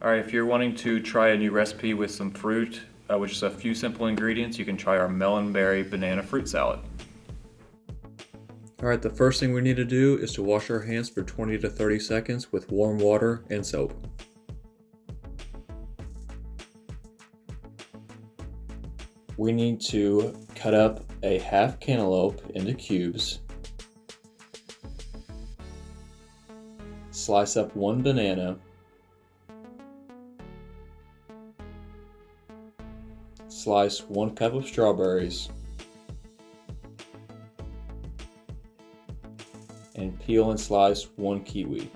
Alright, if you're wanting to try a new recipe with some fruit, with just a few simple ingredients, you can try our melon berry banana fruit salad. Alright, the first thing we need to do is to wash our hands for 20 to 30 seconds with warm water and soap. We need to cut up a half cantaloupe into cubes. Slice up one banana. Slice 1 cup of strawberries. And peel and slice 1 kiwi.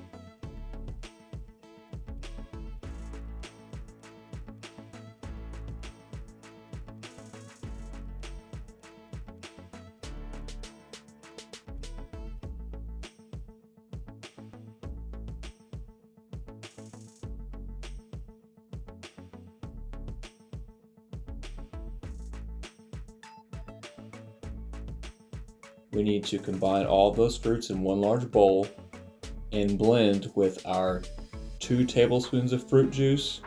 We need to combine all of those fruits in one large bowl and blend with our 2 tablespoons of fruit juice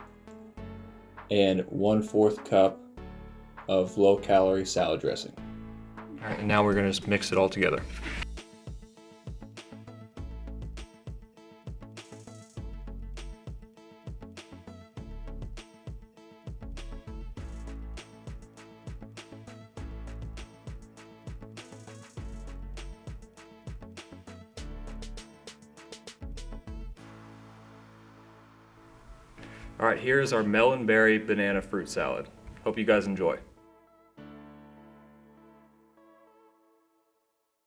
and 1/4 cup of low-calorie salad dressing. Alright, and now we're going to just mix it all together. Alright, here's our melon berry banana fruit salad. Hope you guys enjoy.